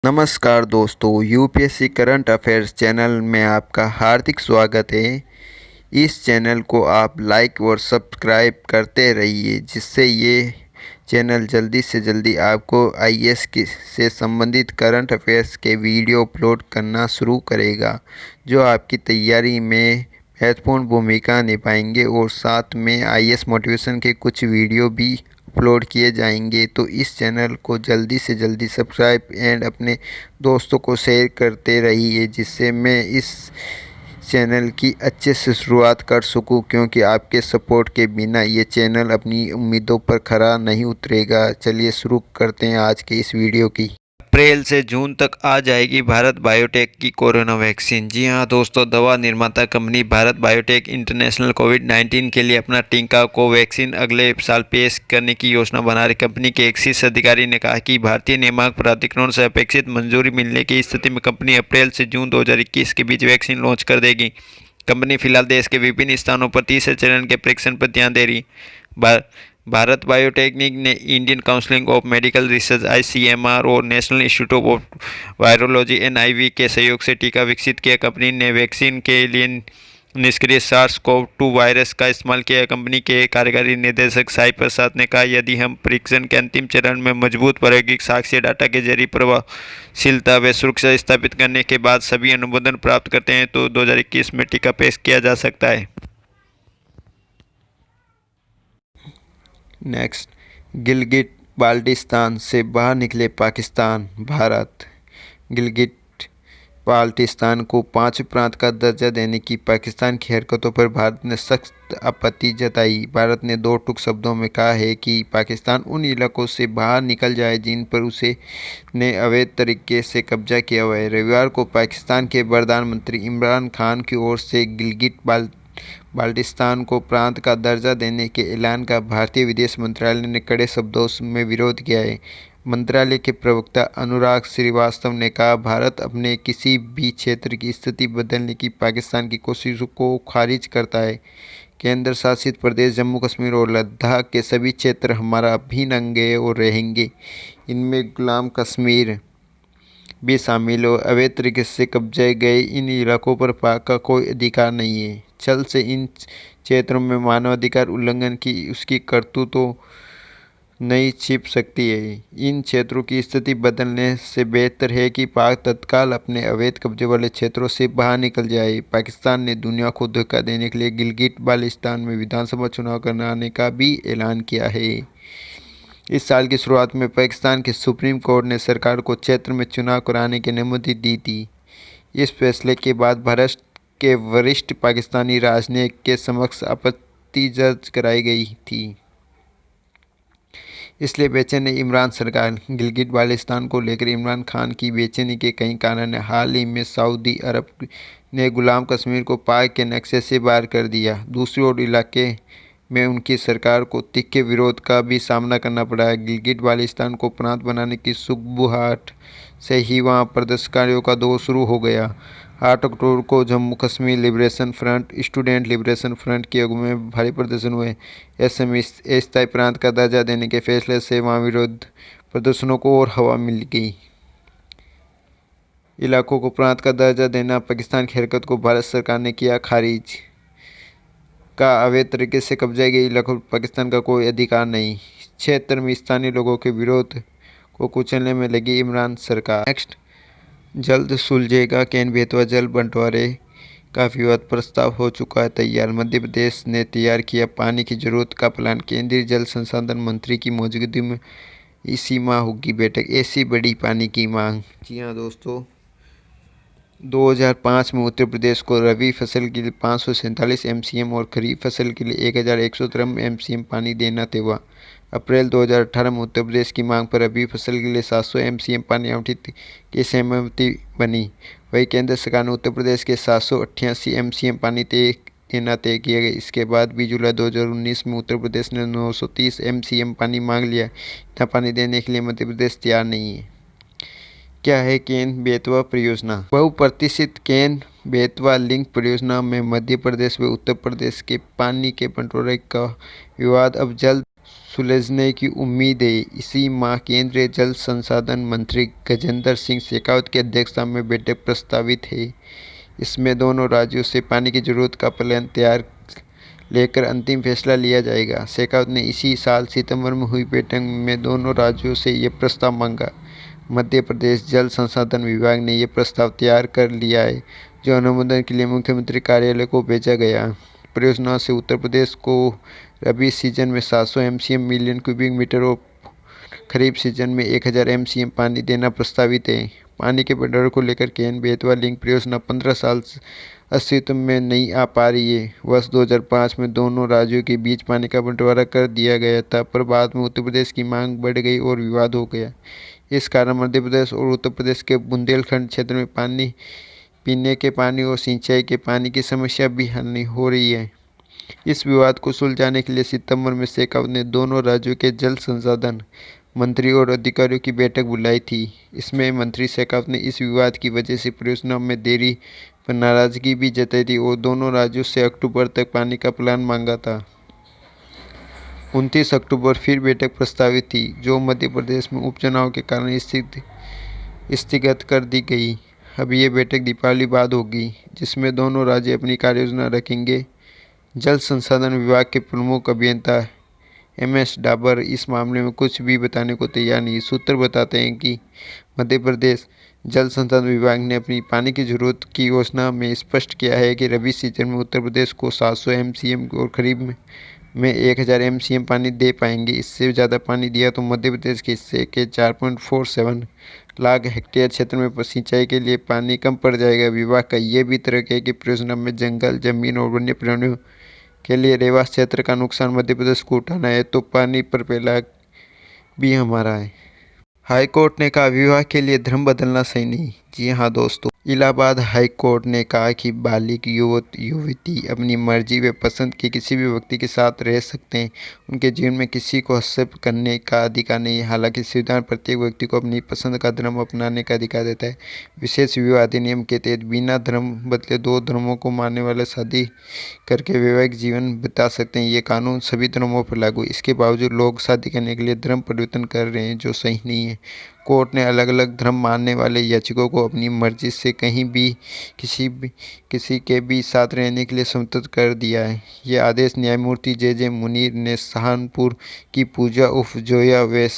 नमस्कार दोस्तों, UPSC current affairs channel में आपका हार्दिक स्वागत है। इस चैनल को आप लाइक और सब्सक्राइब करते रहिए, जिससे ये चैनल जल्दी से जल्दी आपको आईएएस से संबंधित करंट अफेयर्स के वीडियो अपलोड करना शुरू करेगा, जो आपकी तैयारी में महत्वपूर्ण भूमिका निभाएंगे और साथ में आईएएस मोटिवेशन के कुछ वीडियो भी अपलोड किए जाएंगे। तो इस चैनल को जल्दी से जल्दी सब्सक्राइब एंड अपने दोस्तों को शेयर करते रहिए, जिससे मैं इस चैनल की अच्छे से शुरुआत कर सकूं, क्योंकि आपके सपोर्ट के बिना ये चैनल अपनी उम्मीदों पर खरा नहीं उतरेगा। चलिए शुरू करते हैं आज के इस वीडियो की। अप्रैल से जून तक आ जाएगी भारत बायोटेक की कोरोना वैक्सीन। जी हां दोस्तों, दवा निर्माता कंपनी भारत बायोटेक इंटरनेशनल कोविड-19 के लिए अपना टीका कोवैक्सीन अगले साल पेश करने की योजना बना रही। कंपनी के एक शीर्ष अधिकारी ने कहा कि भारतीय नियामक प्राधिकरण से अपेक्षित मंजूरी मिलने की स्थिति में कंपनी अप्रैल से जून 2021 के बीच वैक्सीन लॉन्च कर देगी। कंपनी फिलहाल देश के विभिन्न स्थानों पर तीसरे चरण के परीक्षण पर ध्यान दे रही। भारत बायोटेक्निक ने Indian council of medical research ICMR और national institute of virology NIV के सहयोग से टीका विकसित किया। कंपनी ने वैक्सीन के लिए निष्क्रिय सार्स-कोव-2 वायरस का इस्तेमाल किया। कंपनी के कार्यकारी निदेशक साई प्रसाद ने कहा, यदि हम परीक्षण के अंतिम चरण में मजबूत प्रायोगिक साक्ष्य डाटा के जरिए प्रभावशीलता व सुरक्षा स्थापित करने के बाद सभी अनुमोदन प्राप्त करते हैं तो 2021 में टीका पेश किया जा सकता है। नेक्स्ट, गिलगिट बाल्टिस्तान से बाहर निकले पाकिस्तान। भारत गिलगिट बाल्टिस्तान को 5 प्रांत का दर्जा देने की पाकिस्तान की हरकतों पर भारत ने सख्त आपत्ति जताई। भारत ने 2 टूक शब्दों में कहा है कि पाकिस्तान उन इलाकों से बाहर निकल जाए जिन पर उसे ने अवैध तरीके से कब्जा किया हुआ है। रविवार को पाकिस्तान के प्रधानमंत्री इमरान खान की ओर से गिलगिट बाल्टिस्तान को प्रांत का दर्जा देने के ऐलान का भारतीय विदेश मंत्रालय ने कड़े शब्दों में विरोध किया है। मंत्रालय के प्रवक्ता अनुराग श्रीवास्तव ने कहा, भारत अपने किसी भी क्षेत्र की स्थिति बदलने की पाकिस्तान की कोशिशों को खारिज करता है। केंद्र शासित प्रदेश जम्मू कश्मीर और लद्दाख के सभी क्षेत्र हमारा अभिन्न अंग है और रहेंगे। इनमें गुलाम कश्मीर भी शामिल हो। अवैध तरीके से कब्जे गए इन इलाकों पर पाक का कोई अधिकार नहीं है। छल से इन क्षेत्रों में मानवाधिकार उल्लंघन की उसकी करतूतों नहीं छिप सकती है। इन क्षेत्रों की स्थिति बदलने से बेहतर है कि पाक तत्काल अपने अवैध कब्जे वाले क्षेत्रों से बाहर निकल जाए। पाकिस्तान ने दुनिया को धोखा देने के लिए गिलगिट बाल्टिस्तान में विधानसभा चुनाव कराने का भी ऐलान किया है। इस साल की शुरुआत में पाकिस्तान के सुप्रीम कोर्ट ने सरकार को क्षेत्र में चुनाव कराने की अनुमति दी थी। इस फैसले के बाद भारत के वरिष्ठ पाकिस्तानी राजनयिक के समक्ष आपत्ति दर्ज कराई गई थी। इसलिए बेचैन इमरान सरकार। गिलगिट बाल्टिस्तान को लेकर इमरान खान की बेचैनी के कई कारण हैं। हाल ही में सऊदी अरब ने गुलाम कश्मीर को पाक के नक्शे से बाहर कर दिया। दूसरी ओर इलाके में उनकी सरकार को तीखे विरोध का भी सामना करना पड़ा है। गिलगिट बाल्टिस्तान को प्रांत बनाने की शुरुआत से ही वहां प्रदर्शनकारियों का दौर शुरू हो गया। 8 अक्टूबर को Jammu Kashmir liberation front, student liberation front की अगुवाई में भारी प्रदर्शन हुए। ऐसे में अस्थायी प्रांत का दर्जा देने के फैसले से वहां विरोध प्रदर्शनों को और हवा मिल गई। इलाकों को प्रांत का दर्जा देना पाकिस्तान की हरकत को भारत सरकार ने किया खारिज। का अवैध तरीके से कब्जे गए इलाकों पर पाकिस्तान का कोई अधिकार नहीं। क्षेत्र में स्थानीय लोगों के विरोध को कुचलने में लगी इमरान सरकार। नेक्स्ट, जल्द सुलझेगा केन बेतवा जल बंटवारे का विवाद। प्रस्ताव हो चुका है तैयार। मध्य प्रदेश ने तैयार किया पानी की जरूरत का प्लान। केंद्रीय जल संसाधन मंत्री की मौजूदगी में इसी माह होगी बैठक। ऐसी बड़ी पानी की मांग। जी हाँ दोस्तों, 2005 में उत्तर प्रदेश को रबी फसल के लिए 547 एमसीएम और खरीफ फसल के लिए 1113 एमसीएम पानी देना तय हुआ। अप्रैल 2018 में उत्तर प्रदेश की मांग पर रबी फसल के लिए 700 एमसीएम पानी आवंटित की सहमति बनी। वहीं केंद्र सरकार ने उत्तर प्रदेश के 788 एमसीएम पानी देना तय किया गया। इसके बाद भी जुलाई 2019 में उत्तर प्रदेश ने 930 एमसीएम पानी मांग लिया। इतना पानी देने के लिए मध्य प्रदेश तैयार नहीं है। क्या है केन बेतवा परियोजना? बहुप्रतीक्षित केन बेतवा लिंक परियोजना में मध्य प्रदेश व उत्तर प्रदेश के पानी के बंटवारे का विवाद अब जल्द सुलझने की उम्मीद है। इसी माह केंद्रीय जल संसाधन मंत्री गजेंद्र सिंह शेखावत की अध्यक्षता में बैठक प्रस्तावित है। इसमें दोनों राज्यों से पानी की जरूरत का प्लान तैयार लेकर अंतिम फैसला लिया जाएगा। शेखावत ने इसी साल सितंबर में हुई बैठक में दोनों राज्यों से ये प्रस्ताव मांगा। मध्य प्रदेश जल संसाधन विभाग ने ये प्रस्ताव तैयार कर लिया है, जो अनुमोदन के लिए मुख्यमंत्री कार्यालय को भेजा गया। परियोजना से उत्तर प्रदेश को रबी सीजन में 700 MCM मिलियन क्यूबिक मीटर और खरीफ सीजन में 1000 MCM पानी देना प्रस्तावित है। पानी के बंटवारे को लेकर केन बेतवा लिंक परियोजना 15 साल से अस्तित्व में नहीं आ पा रही है। वर्ष 2005 में दोनों राज्यों के बीच पानी का बंटवारा कर दिया गया था, पर बाद में उत्तर प्रदेश की मांग बढ़ गई और विवाद हो गया। इस कारण मध्य प्रदेश और उत्तर प्रदेश के बुंदेलखंड क्षेत्र में पीने के पानी और सिंचाई के पानी की समस्या भी हल नहीं हो रही है। इस विवाद को सुलझाने के लिए सितंबर में शेखावत ने दोनों राज्यों के जल संसाधन मंत्री और अधिकारियों की बैठक बुलाई थी। इसमें मंत्री शेखावत ने इस विवाद की वजह से परियोजना में देरी पर नाराजगी भी जताई थी और दोनों राज्यों से अक्टूबर तक पानी का प्लान मांगा था। 29 अक्टूबर फिर बैठक प्रस्तावित थी, जो मध्य प्रदेश में उपचुनाव के कारण स्थगित कर दी गई। अब ये बैठक दीपावली बाद होगी, जिसमें दोनों राज्य अपनी कार्ययोजना रखेंगे। जल संसाधन विभाग के प्रमुख अभियंता MS डाबर इस मामले में कुछ भी बताने को तैयार नहीं। सूत्र बताते हैं कि मध्य प्रदेश जल संसाधन विभाग ने अपनी पानी की जरूरत की योजना में स्पष्ट किया है कि रबी सीजन में उत्तर प्रदेश को 700 MCM और खरीफ में 1000 MCM पानी दे पाएंगे। इससे ज़्यादा पानी दिया तो मध्य प्रदेश के हिस्से के 4.47 लाख हेक्टेयर क्षेत्र में सिंचाई के लिए पानी कम पड़ जाएगा। विभाग का ये भी तर्क है कि परियोजना में जंगल, जमीन और वन्य प्राणियों के लिए रेवास क्षेत्र का नुकसान मध्य प्रदेश को उठाना है, तो पानी पर पहला भी हमारा है। हाईकोर्ट ने कहा विवाह के लिए धर्म बदलना सही नहीं। जी हाँ दोस्तों, इलाहाबाद हाई कोर्ट ने कहा कि बालिग युवती अपनी मर्जी व पसंद के किसी भी व्यक्ति के साथ रह सकते हैं। उनके जीवन में किसी को हस्तक्षेप करने का अधिकार नहीं है। हालांकि संविधान प्रत्येक व्यक्ति को अपनी पसंद का धर्म अपनाने का अधिकार देता है। विशेष विवाह अधिनियम के तहत बिना धर्म बदले 2 धर्मों को मानने वाले शादी करके वैवाहिक जीवन बिता सकते हैं। ये कानून सभी धर्मों पर लागू है। इसके बावजूद लोग शादी करने के लिए धर्म परिवर्तन कर रहे हैं, जो सही नहीं है। कोर्ट ने अलग अलग धर्म मानने वाले याचिकों को अपनी मर्जी से कहीं भी किसी के भी साथ रहने के लिए स्वतंत्र कर दिया है। ये आदेश न्यायमूर्ति JJ मुनीर ने सहारनपुर की पूजा उर्फ जोया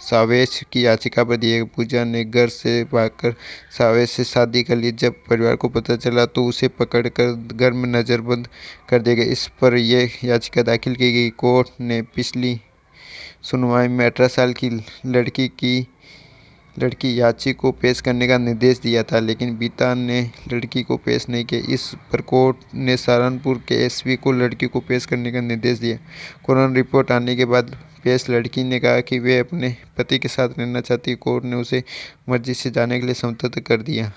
सावेश की याचिका पर दिए। पूजा ने घर से भागकर सावेश से शादी कर ली। जब परिवार को पता चला तो उसे पकड़कर घर में नज़रबंद कर दिया गया। इस पर यह याचिका दाखिल की गई। कोर्ट ने पिछली सुनवाई में 18 साल की लड़की याची को पेश करने का निर्देश दिया था, लेकिन पिता ने लड़की को पेश नहीं किया। इस पर कोर्ट ने सहारनपुर के SP को लड़की को पेश करने का निर्देश दिया। कोरोना रिपोर्ट आने के बाद पेश लड़की ने कहा कि वे अपने पति के साथ रहना चाहती। कोर्ट ने उसे मर्जी से जाने के लिए स्वतंत्र कर दिया।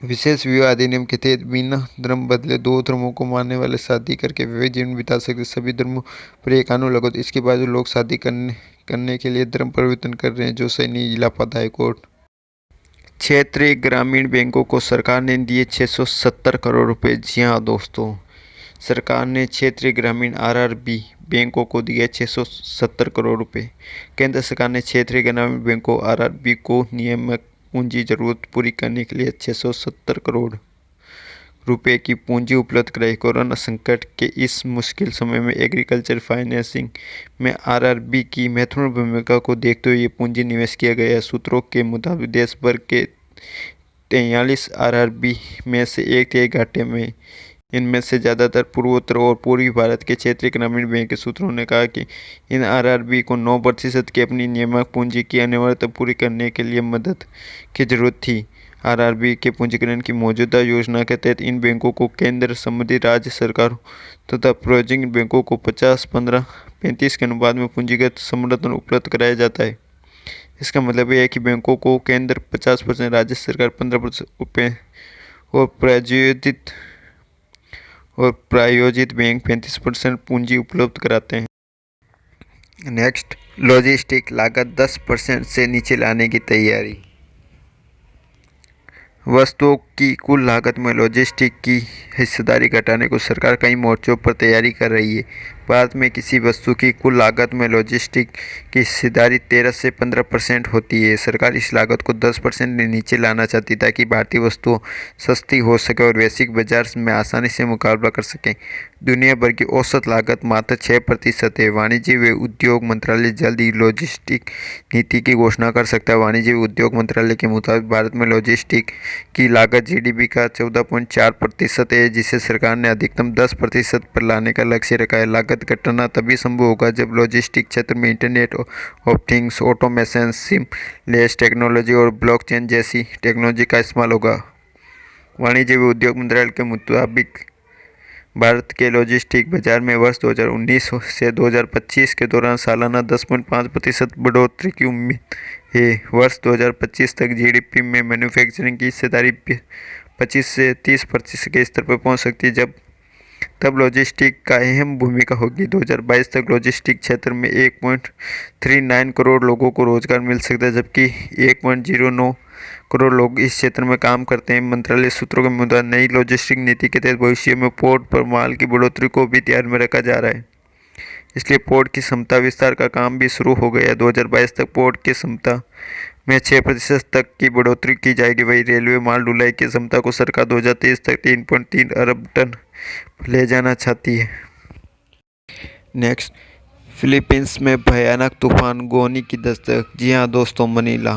विशेष विवाह अधिनियम के तहत बिना धर्म बदले 2 धर्मों को मानने वाले शादी करके वैवाहिक जीवन बिता सकते। सभी धर्मों पर यह कानून लागू। इसके बावजूद लोग शादी करने के लिए धर्म परिवर्तन कर रहे हैं, जो सही नहीं। इलाहाबाद हाईकोर्ट। क्षेत्रीय ग्रामीण बैंकों को सरकार ने दिए 670 करोड़ रुपए। जी हाँ दोस्तों, सरकार ने क्षेत्रीय ग्रामीण RRB बैंकों को दिए 670 करोड़ रुपए। केंद्र सरकार ने क्षेत्रीय ग्रामीण बैंकों RRB को नियामक पूंजी जरूरत पूरी करने के लिए 670 करोड़ रुपए की पूंजी उपलब्ध कराई। कोरोना संकट के इस मुश्किल समय में एग्रीकल्चर फाइनेंसिंग में RRB की महत्वपूर्ण भूमिका को देखते हुए ये पूंजी निवेश किया गया है। सूत्रों के मुताबिक देश भर के 43 RRB में से 1/3 घाटे में। इनमें से ज़्यादातर पूर्वोत्तर और पूर्वी भारत के क्षेत्रीय ग्रामीण बैंक के। सूत्रों ने कहा कि इन RRB को 9% की अपनी नियामक पूंजी की अनिवार्यता पूरी करने के लिए मदद की जरूरत थी। RRB के पूंजीकरण की मौजूदा योजना के तहत इन बैंकों को केंद्र संबंधित राज्य सरकारों तथा प्रायोजित बैंकों को 50-15-35 के अनुपात में पूंजीगत समर्थन उपलब्ध कराया जाता है। इसका मतलब यह है कि बैंकों को केंद्र 50%, राज्य सरकार 15% और प्रायोजित बैंक 35% पूंजी उपलब्ध कराते हैं। नेक्स्ट, लॉजिस्टिक लागत 10% से नीचे लाने की तैयारी। वस्तुओं की कुल लागत में लॉजिस्टिक की हिस्सेदारी घटाने को सरकार कई मोर्चों पर तैयारी कर रही है। भारत में किसी वस्तु की कुल लागत में लॉजिस्टिक की हिस्सेदारी 13 से 15% होती है। सरकार इस लागत को 10% नीचे लाना चाहती है ताकि भारतीय वस्तुएं सस्ती हो सके और वैश्विक बाजार में आसानी से मुकाबला कर सकें। दुनिया भर की औसत लागत मात्र 6% है। वाणिज्य व उद्योग मंत्रालय जल्द ही लॉजिस्टिक नीति की घोषणा कर सकता है। वाणिज्य व उद्योग मंत्रालय के मुताबिक भारत में लॉजिस्टिक की लागत जीडीपी का 14.4% है, जिसे सरकार ने अधिकतम 10% पर लाने का लक्ष्य रखा है। लागत घटाना तभी संभव होगा जब लॉजिस्टिक क्षेत्र में internet of things, automation, seamless technology और ब्लॉकचेन जैसी टेक्नोलॉजी का इस्तेमाल होगा। वाणिज्य व उद्योग मंत्रालय के मुताबिक भारत के लॉजिस्टिक बाजार में वर्ष 2019 से 2025 के दौरान सालाना 10.5% बढ़ोतरी की उम्मीद है। वर्ष 2025 तक जीडीपी में मैन्युफैक्चरिंग की हिस्सेदारी 25 से 30% के स्तर पर पहुंच सकती है, तब लॉजिस्टिक का अहम भूमिका होगी। 2022 तक लॉजिस्टिक क्षेत्र में 1.39 करोड़ लोगों को रोजगार मिल सकता है, जबकि 1.09 करोड़ लोग इस क्षेत्र में काम करते हैं। मंत्रालय सूत्रों के मुताबिक नई लॉजिस्टिक नीति के तहत भविष्य में पोर्ट पर माल की बढ़ोतरी को भी ध्यान में रखा जा रहा है, इसलिए पोर्ट की क्षमता विस्तार का काम भी शुरू हो गया है। 2022 तक पोर्ट की क्षमता में 6% तक की बढ़ोतरी की जाएगी। वहीं रेलवे माल ढुलाई की क्षमता को सरकार 2023 तक 3.3 अरब टन ले जाना चाहती है। नेक्स्ट, फिलीपींस में भयानक तूफान गोनी की दस्तक। जी हाँ दोस्तों, मनीला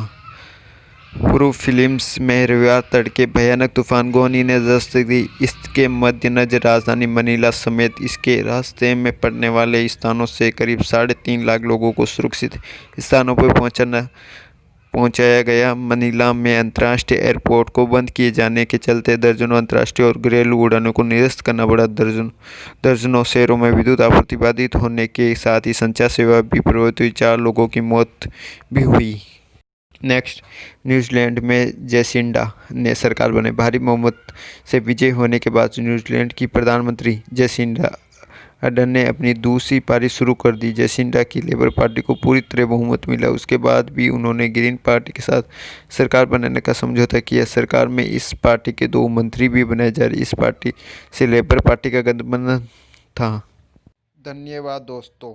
पूर्व फिलीपींस में रविवार तड़के भयानक तूफान गोनी ने दस्तक दी। इसके मद्देनजर राजधानी मनीला समेत इसके रास्ते में पड़ने वाले स्थानों से करीब 3.5 लाख लोगों को सुरक्षित स्थानों पर पहुंचाया गया। मनीला में अंतर्राष्ट्रीय एयरपोर्ट को बंद किए जाने के चलते दर्जनों अंतर्राष्ट्रीय और घरेलू उड़ानों को निरस्त करना पड़ा। दर्जनों शहरों में विद्युत आपूर्ति बाधित होने के साथ ही संचार सेवा भी प्रभावित हुई। 4 लोगों की मौत भी हुई। नेक्स्ट, न्यूजीलैंड में जेसिंडा ने सरकार बने। भारी बहुमत से विजय होने के बाद न्यूजीलैंड की प्रधानमंत्री जेसिंडा अर्डर्न ने अपनी दूसरी पारी शुरू कर दी। जेसिंडा की लेबर पार्टी को पूरी तरह बहुमत मिला। उसके बाद भी उन्होंने ग्रीन पार्टी के साथ सरकार बनाने का समझौता किया। सरकार में इस पार्टी के 2 मंत्री भी बनाए जा रहे। इस पार्टी से लेबर पार्टी का गठबंधन था। धन्यवाद दोस्तों।